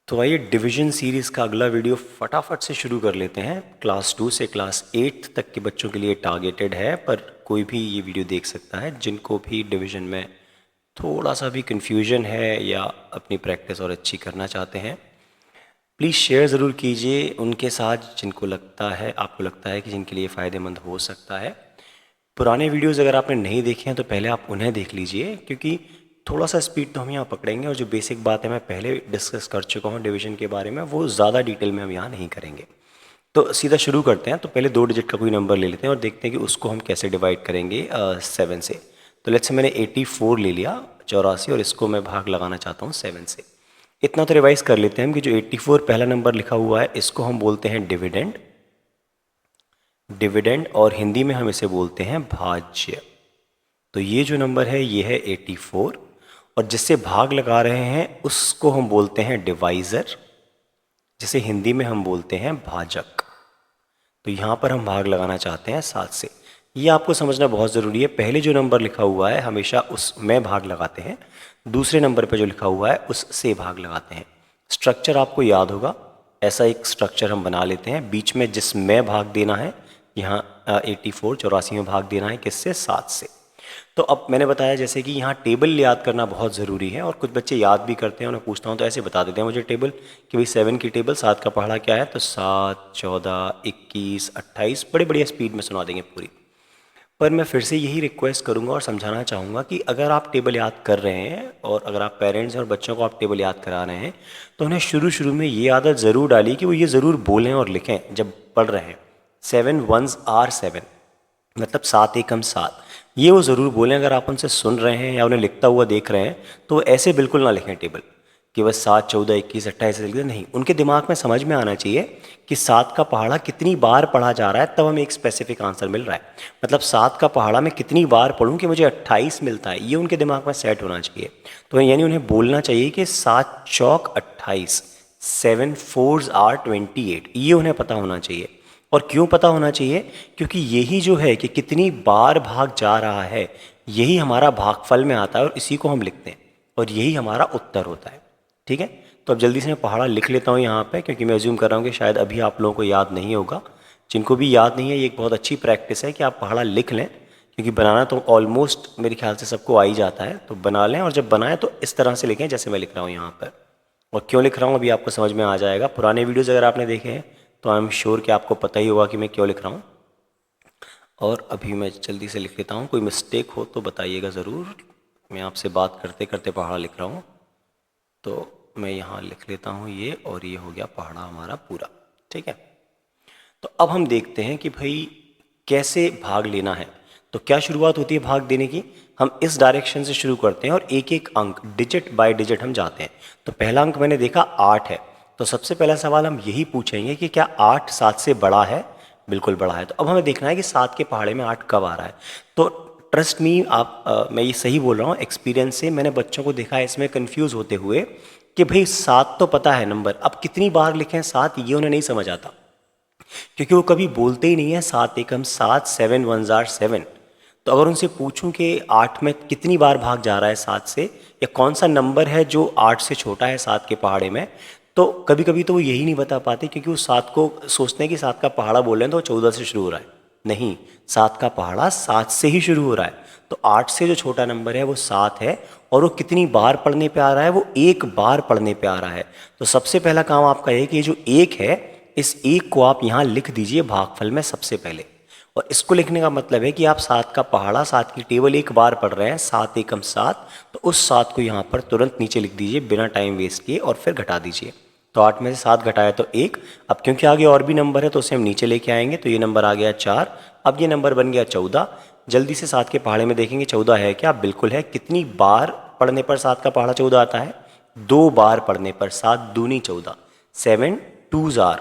तो आइए division series का अगला वीडियो फटाफट से शुरू कर लेते हैं। क्लास 2 से क्लास 8 तक के बच्चों के लिए टारगेटेड है, पर कोई भी ये वीडियो देख सकता है जिनको भी डिवीजन में थोड़ा सा भी कन्फ्यूजन है या अपनी प्रैक्टिस और अच्छी करना चाहते हैं। प्लीज़ शेयर ज़रूर कीजिए उनके साथ जिनको लगता है, आपको लगता है कि जिनके लिए फ़ायदेमंद हो सकता है। पुराने वीडियोज़ अगर आपने नहीं देखे हैं तो पहले आप उन्हें देख लीजिए, क्योंकि थोड़ा सा स्पीड तो हम यहाँ पकड़ेंगे और जो बेसिक बात है मैं पहले डिस्कस कर चुका हूँ डिवीजन के बारे में, वो ज़्यादा डिटेल में हम यहाँ नहीं करेंगे। तो सीधा शुरू करते हैं। तो पहले 2 डिजिट का कोई नंबर ले लेते हैं और देखते हैं कि उसको हम कैसे डिवाइड करेंगे 7 से। तो लेट्स से मैंने 84 ले लिया, 84, और इसको मैं भाग लगाना चाहता हूँ 7 से। इतना तो रिवाइज कर लेते हैं हम कि जो 84 पहला नंबर लिखा हुआ है इसको हम बोलते हैं डिविडेंड। डिविडेंड और हिंदी में हम इसे बोलते हैं भाज्य। तो ये जो नंबर है ये है 84, और जिससे भाग लगा रहे हैं उसको हम बोलते हैं डिवाइज़र, जिसे हिंदी में हम बोलते हैं भाजक। तो यहाँ पर हम भाग लगाना चाहते हैं 7 से। ये आपको समझना बहुत ज़रूरी है। पहले जो नंबर लिखा हुआ है हमेशा उसमें भाग लगाते हैं, दूसरे नंबर पर जो लिखा हुआ है उससे भाग लगाते हैं। स्ट्रक्चर आपको याद होगा, ऐसा एक स्ट्रक्चर हम बना लेते हैं। बीच में जिसमें भाग देना है, यहाँ 84 84 में भाग देना है किससे, 7 से। तो अब मैंने बताया जैसे कि यहाँ टेबल याद करना बहुत ज़रूरी है, और कुछ बच्चे याद भी करते हैं। उन्हें पूछता हूँ तो ऐसे बता देते हैं मुझे टेबल कि भाई 7 की टेबल, 7 का पहाड़ा क्या है, तो 7, 14, 21, 28, बड़े बढ़िया स्पीड में सुना देंगे पूरी। पर मैं फिर से यही रिक्वेस्ट करूँगा और समझाना चाहूँगा कि अगर आप टेबल याद कर रहे हैं और अगर आप पेरेंट्स और बच्चों को आप टेबल याद करा रहे हैं, तो उन्हें शुरू शुरू में ये आदत ज़रूर डालिए कि वो ये ज़रूर बोलें और लिखें जब पढ़ रहे हैं। 7 1s are 7, मतलब 7 एकम 7, ये वो ज़रूर बोलें। अगर आप उनसे सुन रहे हैं या उन्हें लिखता हुआ देख रहे हैं तो वो ऐसे बिल्कुल ना लिखें टेबल कि बस 7, 14, 21, 28 लिख दें। नहीं, उनके दिमाग में समझ में आना चाहिए कि 7 का पहाड़ा कितनी बार पढ़ा जा रहा है, तब हमें एक स्पेसिफिक आंसर मिल रहा है। मतलब 7 का पहाड़ा मैं कितनी बार पढ़ूं कि मुझे 28 मिलता है, ये उनके दिमाग में सेट होना चाहिए। तो यानी उन्हें बोलना चाहिए कि 7 चौक 28, 7 4s are 28, ये उन्हें पता होना चाहिए। और क्यों पता होना चाहिए? क्योंकि यही जो है कि कितनी बार भाग जा रहा है, यही हमारा भागफल में आता है और इसी को हम लिखते हैं, और यही हमारा उत्तर होता है। ठीक है, तो अब जल्दी से मैं पहाड़ा लिख लेता हूँ यहाँ पे, क्योंकि मैं अज्यूम कर रहा हूँ कि शायद अभी आप लोगों को याद नहीं होगा। जिनको भी याद नहीं है, ये एक बहुत अच्छी प्रैक्टिस है कि आप पहाड़ा लिख लें, क्योंकि बनाना तो ऑलमोस्ट मेरे ख्याल से सबको आ ही जाता है। तो बना लें, और जब बनाएं तो इस तरह से लिखें जैसे मैं लिख रहा हूँ यहाँ पर। और क्यों लिख रहा हूँ अभी आपको समझ में आ जाएगा। पुराने वीडियोज़ अगर आपने देखे हैं तो आई एम श्योर कि आपको पता ही होगा कि मैं क्यों लिख रहा हूँ। और अभी मैं जल्दी से लिख लेता हूँ, कोई मिस्टेक हो तो बताइएगा ज़रूर। मैं आपसे बात करते करते पहाड़ा लिख रहा हूँ, तो मैं यहाँ लिख लेता हूँ ये, और ये हो गया पहाड़ा हमारा पूरा। ठीक है, तो अब हम देखते हैं कि भाई कैसे भाग लेना है। तो क्या शुरुआत होती है भाग देने की? हम इस डायरेक्शन से शुरू करते हैं और एक एक अंक डिजिट बाय डिजिट हम जाते हैं। तो पहला अंक मैंने देखा 8 है, तो सबसे पहला सवाल हम यही पूछेंगे कि क्या 8 7 से बड़ा है? बिल्कुल बड़ा है। तो अब हमें देखना है कि 7 के पहाड़े में 8 कब आ रहा है। तो ट्रस्ट मी, मैं ये सही बोल रहा हूँ, एक्सपीरियंस से मैंने बच्चों को देखा है इसमें कन्फ्यूज़ होते हुए कि भाई 7 तो पता है नंबर, अब कितनी बार लिखें 7, ये उन्हें नहीं समझ आता, क्योंकि वो कभी बोलते ही नहीं है 7 एकम 7, 7 1s are 7। तो अगर उनसे पूछूं कि 8 में कितनी बार भाग जा रहा है 7 से, या कौन सा नंबर है जो 8 से छोटा है 7 के पहाड़े में, तो कभी कभी तो वो यही नहीं बता पाते, क्योंकि वो 7 को सोचते हैं कि 7 का पहाड़ा बोल रहे हैं तो 14 से शुरू हो रहा है। नहीं, 7 का पहाड़ा 7 से ही शुरू हो रहा है। तो 8 से जो छोटा नंबर है वो 7 है, और वो कितनी बार पढ़ने पे आ रहा है? वो एक बार पढ़ने पे आ रहा है। तो सबसे पहला काम आपका है कि ये जो एक है, इस एक को आप यहाँ लिख दीजिए भागफल में सबसे पहले। और इसको लिखने का मतलब है कि आप 7 का पहाड़ा, 7 की टेबल एक बार पढ़ रहे हैं, 7 एकम 7, तो उस 7 को यहाँ पर तुरंत नीचे लिख दीजिए बिना टाइम वेस्ट किए, और फिर घटा दीजिए। तो 8 में से 7 घटाया तो 1। अब क्योंकि आगे और भी नंबर है तो उसे हम नीचे लेके आएंगे, तो ये नंबर आ गया 4। अब ये नंबर बन गया 14। जल्दी से 7 के पहाड़े में देखेंगे 14 है क्या? बिल्कुल है। कितनी बार पढ़ने पर 7 का पहाड़ा 14 आता है? 2 बार पढ़ने पर। 7 दूनी 14, 7 2s are।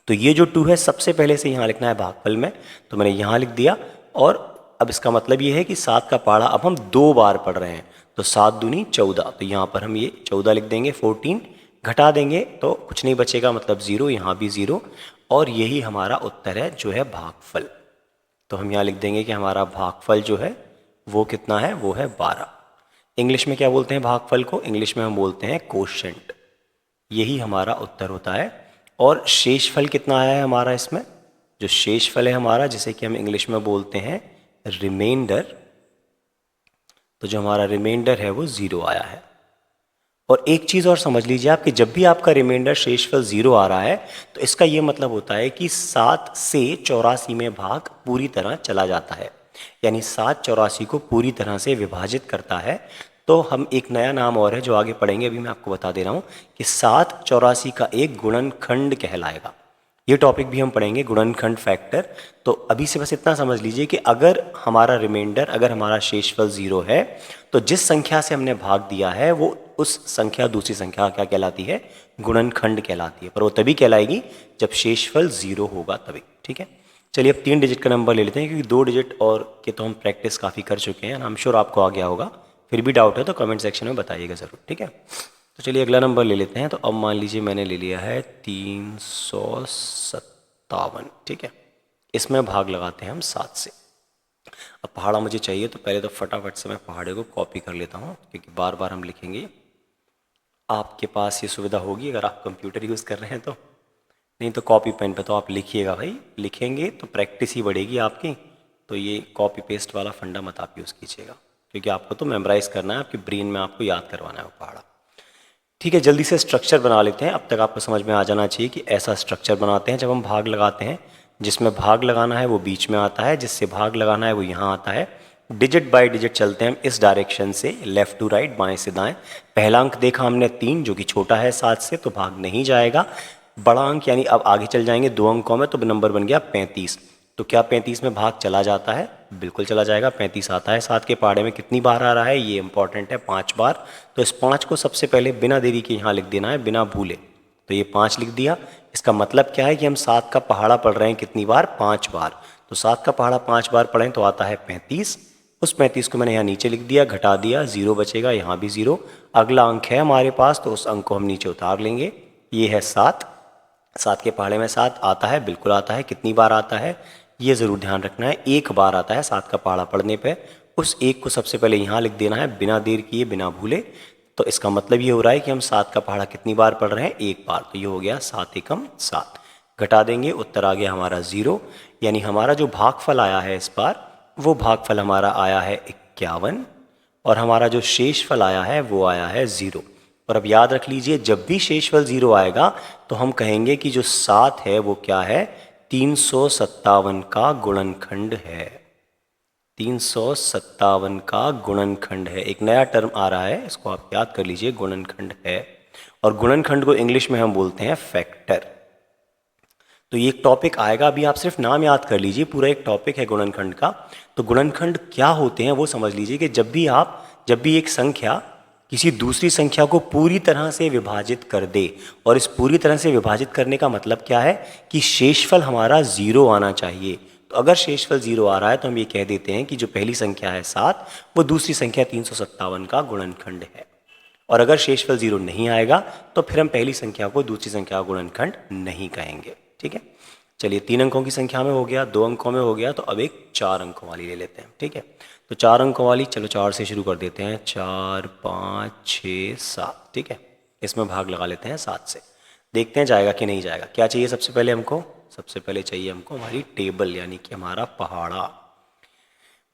तो ये जो 2 है सबसे पहले से यहाँ लिखना है भागफल में, तो मैंने यहाँ लिख दिया। और अब इसका मतलब ये है कि 7 का पहाड़ा अब हम 2 बार पढ़ रहे हैं, तो 7 दूनी 14, तो यहाँ पर हम ये 14 लिख देंगे। 14 घटा देंगे तो कुछ नहीं बचेगा, मतलब 0, यहाँ भी 0, और यही हमारा उत्तर है जो है भागफल। तो हम यहाँ लिख देंगे कि हमारा भागफल जो है वो कितना है? वो है 12। इंग्लिश में क्या बोलते हैं भागफल को? इंग्लिश में हम बोलते हैं कोशेंट। यही हमारा उत्तर होता है। और शेषफल कितना आया है हमारा इसमें, जो शेषफल है हमारा, जिसे कि हम इंग्लिश में बोलते हैं रिमाइंडर, तो जो हमारा रिमाइंडर है वो 0 आया है। और एक चीज़ और समझ लीजिए आप कि जब भी आपका रिमाइंडर शेषफल 0 आ रहा है तो इसका ये मतलब होता है कि 7 से 84 में भाग पूरी तरह चला जाता है, यानी 7 84 को पूरी तरह से विभाजित करता है। तो हम एक नया नाम और है जो आगे पढ़ेंगे, अभी मैं आपको बता दे रहा हूँ कि 7 84 का एक गुणनखंड कहलाएगा। ये टॉपिक भी हम पढ़ेंगे, गुणनखंड फैक्टर। तो अभी से बस इतना समझ लीजिए कि अगर हमारा रिमाइंडर, अगर हमारा शेषफल 0 है तो जिस संख्या से हमने भाग दिया है वो उस संख्या, दूसरी संख्या क्या कहलाती है, गुणनखंड कहलाती है। पर वो तभी कहलाएगी जब शेषफल 0 होगा तभी। ठीक है, चलिए अब 3 डिजिट का नंबर ले लेते हैं, क्योंकि 2 डिजिट और के तो हम प्रैक्टिस काफ़ी कर चुके हैं, आई एम श्योर आपको आ गया होगा। फिर भी डाउट है तो कमेंट सेक्शन में बताइएगा ज़रूर। ठीक है, तो चलिए अगला नंबर ले लेते हैं। तो अब मान लीजिए मैंने ले लिया है 357। ठीक है, इसमें भाग लगाते हैं हम 7 से। अब पहाड़ा मुझे चाहिए तो पहले तो फटाफट से मैं पहाड़े को कॉपी कर लेता हूँ, क्योंकि बार बार हम लिखेंगे। आपके पास ये सुविधा होगी अगर आप कंप्यूटर यूज़ कर रहे हैं तो, नहीं तो कॉपी पेन पे तो आप लिखिएगा भाई, लिखेंगे तो प्रैक्टिस ही बढ़ेगी आपकी। तो ये कॉपी पेस्ट वाला फंडा मत आप यूज़ कीजिएगा, क्योंकि आपको तो मेमोराइज़ करना है, आपकी ब्रेन में आपको याद करवाना है वो पहाड़ा। ठीक है, जल्दी से स्ट्रक्चर बना लेते हैं। अब तक आपको समझ में आ जाना चाहिए कि ऐसा स्ट्रक्चर बनाते हैं जब हम भाग लगाते हैं। जिसमें भाग लगाना है वो बीच में आता है, जिससे भाग लगाना है वो यहाँ आता है। डिजिट बाय डिजिट चलते हैं हम इस डायरेक्शन से, लेफ़्ट टू राइट, बाएं से दाएं। पहला अंक देखा हमने 3, जो कि छोटा है 7 से, तो भाग नहीं जाएगा। बड़ा अंक यानी अब आगे चल जाएंगे 2 अंकों में, तो नंबर बन गया 35। तो क्या 35 में भाग चला जाता है? बिल्कुल चला जाएगा, 35 आता है। 7 के पहाड़े में कितनी बार आ रहा है, ये इंपॉर्टेंट है, 5 बार। तो इस 5 को सबसे पहले बिना देरी के यहाँ लिख देना है, बिना भूले। तो ये 5 लिख दिया। इसका मतलब क्या है कि हम 7 का पहाड़ा पढ़ रहे हैं कितनी बार, 5 बार। तो 7 का पहाड़ा 5 बार पढ़ें तो आता है 35। उस 35 को मैंने यहाँ नीचे लिख दिया, घटा दिया, 0 बचेगा, यहाँ भी 0। अगला अंक है हमारे पास, तो उस अंक को हम नीचे उतार लेंगे। ये है 7। 7 के पहाड़े में 7 आता है, बिल्कुल आता है। कितनी बार आता है ये ज़रूर ध्यान रखना है, 1 बार आता है 7 का पहाड़ा पढ़ने पे। उस 1 को सबसे पहले यहाँ लिख देना है, बिना देर किए, बिना भूले। तो इसका मतलब ये हो रहा है कि हम 7 का पहाड़ा कितनी बार पढ़ रहे हैं, 1 बार। तो ये हो गया 7 एकम 7। घटा देंगे, उत्तर आ गया हमारा 0। यानी हमारा जो भागफल आया है इस बार, वो भागफल हमारा आया है 51, और हमारा जो शेषफल आया है वो आया है 0। और अब याद रख लीजिए, जब भी शेषफल 0 आएगा तो हम कहेंगे कि जो 7 है वो क्या है, 357 का गुणनखंड है। 357 का गुणनखंड है। एक नया टर्म आ रहा है, इसको आप याद कर लीजिए, गुणनखंड है। और गुणनखंड को इंग्लिश में हम बोलते हैं फैक्टर। तो ये एक टॉपिक आएगा, अभी आप सिर्फ नाम याद कर लीजिए, पूरा एक टॉपिक है गुणनखंड का। तो गुणनखंड क्या होते हैं वो समझ लीजिए कि जब भी एक संख्या किसी दूसरी संख्या को पूरी तरह से विभाजित कर दे, और इस पूरी तरह से विभाजित करने का मतलब क्या है कि शेषफल हमारा 0 आना चाहिए। तो अगर शेषफल 0 आ रहा है तो हम ये कह देते हैं कि जो पहली संख्या है 7, वो दूसरी संख्या 357 का गुणनखंड है। और अगर शेषफल 0 नहीं आएगा तो फिर हम पहली संख्या को दूसरी संख्या का गुणनखंड नहीं कहेंगे। ठीक है, चलिए 3 अंकों की संख्या में हो गया, 2 अंकों में हो गया, तो अब एक 4 अंकों वाली ले लेते हैं। ठीक है, तो 4 अंकों वाली, चलो 4 से शुरू कर देते हैं। 4 5 6 7। ठीक है, इसमें भाग लगा लेते हैं 7 से, देखते हैं जाएगा कि नहीं जाएगा। क्या चाहिए सबसे पहले हमको? सबसे पहले चाहिए हमको हमारी टेबल, यानी कि हमारा पहाड़ा।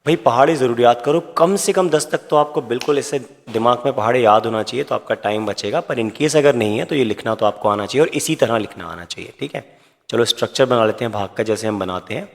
भाई पहाड़े ज़रूर याद करो, कम से कम 10 तक तो आपको बिल्कुल इससे दिमाग में पहाड़े याद होना चाहिए, तो आपका टाइम बचेगा। पर इनकेस अगर नहीं है तो ये लिखना तो आपको आना चाहिए, और इसी तरह लिखना आना चाहिए। ठीक है, चलो स्ट्रक्चर बना लेते हैं भाग का, जैसे हम बनाते हैं।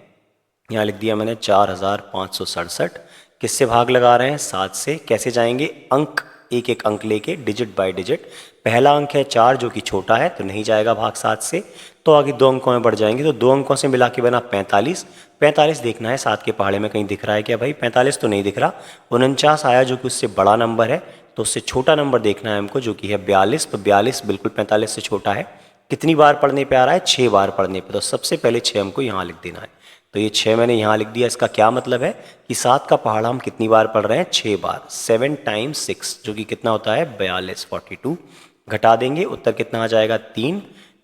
यहाँ लिख दिया मैंने 4567। किससे भाग लगा रहे हैं? 7 से। कैसे जाएंगे? अंक, एक एक अंक लेके, डिजिट बाय डिजिट। पहला अंक है 4, जो कि छोटा है, तो नहीं जाएगा भाग 7 से। तो आगे 2 अंकों में बढ़ जाएंगे, तो 2 अंकों से मिला के बना 45। 45 देखना है 7 के पहाड़े में कहीं दिख रहा है क्या भाई? 45 तो नहीं दिख रहा। 49 आया, जो कि उससे बड़ा नंबर है, तो उससे छोटा नंबर देखना है हमको, जो कि है 42। तो 42 बिल्कुल 45 से छोटा है। कितनी बार पढ़ने पे आ रहा है? 6 बार पढ़ने पे। तो सबसे पहले 6 हमको यहाँ लिख देना है। तो ये 6 मैंने यहाँ लिख दिया। इसका क्या मतलब है कि 7 का पहाड़ा हम कितनी बार पढ़ रहे हैं? 6 बार। 7 × 6, जो कि कितना होता है? 42, 42। घटा देंगे, उत्तर कितना आ जाएगा? 3।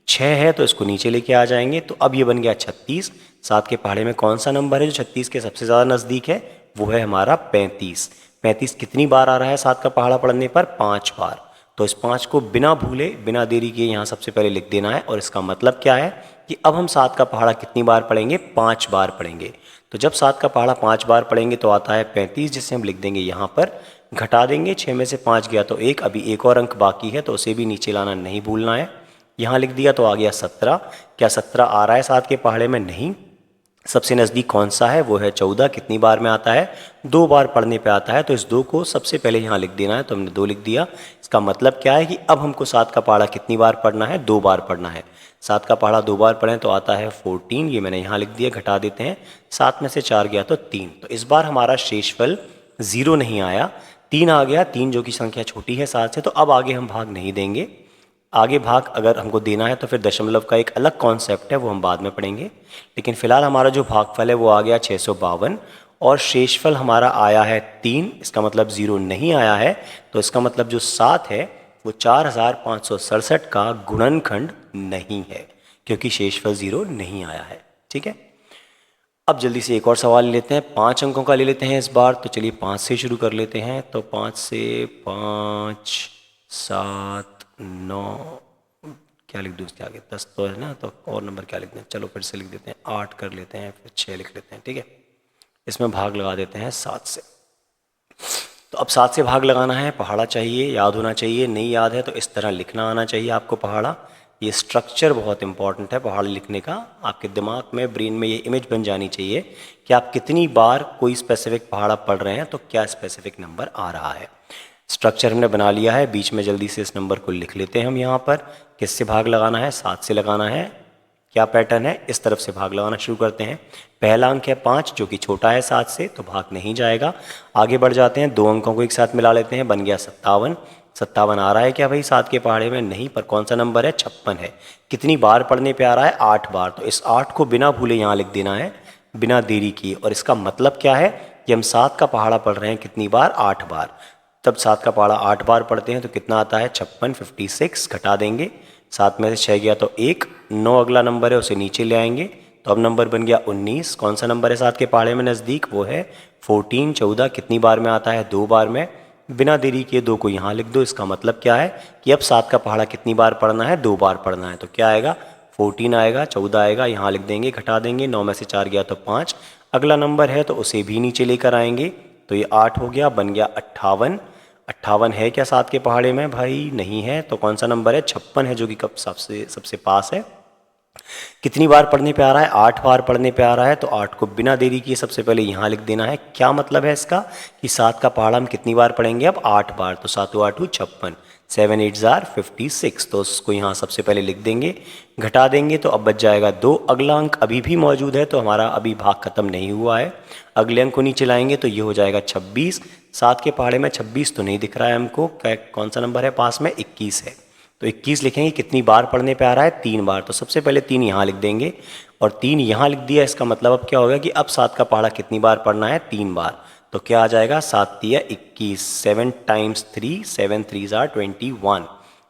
6 है तो इसको नीचे लेके आ जाएंगे, तो अब ये बन गया 36। 7 के पहाड़े में कौन सा नंबर है जो 36 के सबसे ज़्यादा नज़दीक है? वो है हमारा 35। 35 कितनी बार आ रहा है 7 का पहाड़ा पढ़ने पर? 5 बार। तो इस 5 को बिना भूले बिना देरी किए यहाँ सबसे पहले लिख देना है। और इसका मतलब क्या है कि अब हम 7 का पहाड़ा कितनी बार पढ़ेंगे, 5 बार पढ़ेंगे। तो जब 7 का पहाड़ा 5 बार पढ़ेंगे तो आता है 35, जिसे हम लिख देंगे यहाँ पर, घटा देंगे 6 में से 5 गया तो 1, अभी एक और अंक बाकी है तो उसे भी नीचे लाना नहीं भूलना है। यहाँ लिख दिया तो आ गया 17। क्या 17 आ रहा है 7 के पहाड़े में? नहीं। सबसे नज़दीक कौन सा है? वो है 14। कितनी बार में आता है? 2 बार पढ़ने पे आता है। तो इस 2 को सबसे पहले यहाँ लिख देना है, तो हमने 2 लिख दिया। इसका मतलब क्या है कि अब हमको 7 का पहाड़ा कितनी बार पढ़ना है? 2 बार पढ़ना है। 7 का पहाड़ा 2 बार पढ़ें तो आता है 14, ये मैंने यहाँ लिख दिया। घटा देते हैं, 7 में से 4 गया तो 3। तो इस बार हमारा शेषफल 0 नहीं आया, 3 आ गया। 3 जो कि संख्या छोटी है 7 से, तो अब आगे हम भाग नहीं देंगे। आगे भाग अगर हमको देना है तो फिर दशमलव का एक अलग कॉन्सेप्ट है, वो हम बाद में पढ़ेंगे। लेकिन फिलहाल हमारा जो भागफल है वो आ गया 652 और शेषफल हमारा आया है 3। इसका मतलब 0 नहीं आया है, तो इसका मतलब जो 7 है वो 4567 का गुणनखंड नहीं है, क्योंकि शेषफल 0 नहीं आया है। ठीक है, अब जल्दी से एक और सवाल लेते हैं, 5 अंकों का ले लेते हैं इस बार। तो चलिए 5 से शुरू कर लेते हैं। तो 5 से 5, 7, 9, क्या लिख दूँ इसके आगे? 10 तो है ना, तो और नंबर क्या लिख दें? चलो फिर से लिख देते हैं, 8 कर लेते हैं, फिर 6 लिख लेते हैं। ठीक है, इसमें भाग लगा देते हैं 7 से। तो अब 7 से भाग लगाना है, पहाड़ा चाहिए, याद होना चाहिए। नहीं याद है तो इस तरह लिखना आना चाहिए आपको पहाड़ा। ये स्ट्रक्चर बहुत इंपॉर्टेंट है पहाड़ लिखने का। आपके दिमाग में, ब्रेन में ये इमेज बन जानी चाहिए कि आप कितनी बार कोई स्पेसिफिक पहाड़ा पढ़ रहे हैं तो क्या स्पेसिफिक नंबर आ रहा है। स्ट्रक्चर हमने बना लिया है, बीच में जल्दी से इस नंबर को लिख लेते हैं हम यहाँ पर। किससे भाग लगाना है? 7 से लगाना है। क्या पैटर्न है? इस तरफ से भाग लगाना शुरू करते हैं। पहला अंक है 5 जो कि छोटा है 7 से, तो भाग नहीं जाएगा। आगे बढ़ जाते हैं, 2 अंकों को एक साथ मिला लेते हैं, बन गया 57। 57 आ रहा है क्या भाई 7 के पहाड़े में? नहीं, पर कौन सा नंबर है? 56 है। कितनी बार पढ़ने पे आ रहा है? 8 बार। तो इस 8 को बिना भूले यहाँ लिख देना है, बिना देरी किए। और इसका मतलब क्या है कि हम 7 का पहाड़ा पढ़ रहे हैं कितनी बार? 8 बार। तब 7 का पहाड़ा 8 बार पढ़ते हैं तो कितना आता है? 56, 56। घटा देंगे, 7 में से 6 गया तो 1, 9 अगला नंबर है, उसे नीचे ले आएंगे तो अब नंबर बन गया 19। कौन सा नंबर है 7 के पहाड़े में नज़दीक? वो है 14। 14 कितनी बार में आता है? 2 बार में। बिना देरी किए 2 को यहाँ लिख दो। इसका मतलब क्या है कि अब 7 का पहाड़ा कितनी बार पढ़ना है? 2 बार पढ़ना है। तो क्या आएगा? 14 आएगा, 14 आएगा, यहाँ लिख देंगे, घटा देंगे, 9 में से 4 गया तो 5। अगला नंबर है तो उसे भी नीचे लेकर आएंगे, तो ये 8 हो गया, बन गया 58। 58 है क्या 7 के पहाड़े में? भाई नहीं है। तो कौन सा नंबर है? 56 है, जो कि कब सबसे पास है। कितनी बार पढ़ने पे आ रहा है? 8 बार पढ़ने पे आ रहा है। तो 8 को बिना देरी किए सबसे पहले यहाँ लिख देना है। क्या मतलब है इसका कि 7 का पहाड़ा हम कितनी बार पढ़ेंगे? अब 8 बार। तो 7 8 56, 7 8 56। तो उसको यहाँ सबसे पहले लिख देंगे, घटा देंगे तो अब बच जाएगा 2। अगला अंक अभी भी मौजूद है तो हमारा अभी भाग खत्म नहीं हुआ है। अगले अंक को नीचे लाएंगे तो ये हो जाएगा 26। 7 के पहाड़े में 26 तो नहीं दिख रहा है हमको। कौन सा नंबर है पास में? 21 है। तो 21 लिखेंगे, कितनी बार पढ़ने पे आ रहा है? 3 बार। तो सबसे पहले 3 यहाँ लिख देंगे और 3 यहाँ लिख दिया। इसका मतलब अब क्या होगा कि अब 7 का पहाड़ा कितनी बार पढ़ना है? 3 बार। तो क्या आ जाएगा? 7 3 21, 7 टाइम्स 3, 7 3 21।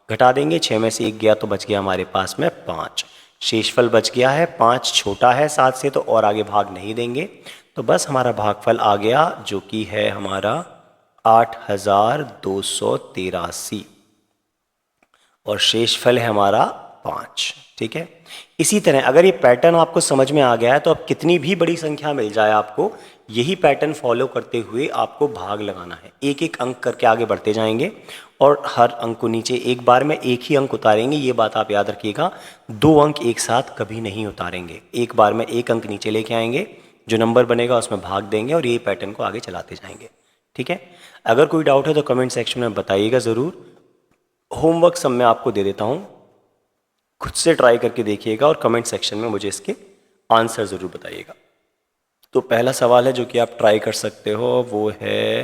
घटा देंगे, 6 में से 1 गया तो बच गया हमारे पास में 5। शेषफल बच गया है 5, छोटा है 7 से, तो और आगे भाग नहीं देंगे। तो बस हमारा भागफल आ गया, जो कि है हमारा 8283 और शेषफल है हमारा 5। ठीक है, इसी तरह अगर ये पैटर्न आपको समझ में आ गया है तो अब कितनी भी बड़ी संख्या मिल जाए आपको, यही पैटर्न फॉलो करते हुए आपको भाग लगाना है। एक एक अंक करके आगे बढ़ते जाएंगे और हर अंक को नीचे एक बार में एक ही अंक उतारेंगे। ये बात आप याद रखिएगा, 2 अंक एक साथ कभी नहीं उतारेंगे। एक बार में एक अंक नीचे लेके आएंगे, जो नंबर बनेगा उसमें भाग देंगे और यही पैटर्न को आगे चलाते जाएंगे। ठीक है, अगर कोई डाउट है तो कमेंट सेक्शन में बताइएगा ज़रूर। होमवर्क सब मैं आपको दे देता हूँ, खुद से ट्राई करके देखिएगा और कमेंट सेक्शन में मुझे इसके आंसर ज़रूर बताइएगा। तो पहला सवाल है जो कि आप ट्राई कर सकते हो, वो है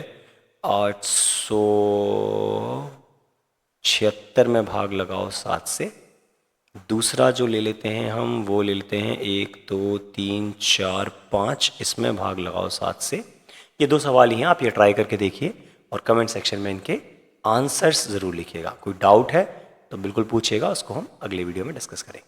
876 में भाग लगाओ 7 से। दूसरा जो ले लेते हैं हम, वो ले लेते हैं 1 2 3 4 5, इसमें भाग लगाओ 7 से। ये 2 सवाल ही हैं, आप ये ट्राई करके देखिए और कमेंट सेक्शन में इनके आंसर्स ज़रूर लिखिएगा। कोई डाउट है तो बिल्कुल पूछिएगा, उसको हम अगले वीडियो में डिस्कस करेंगे।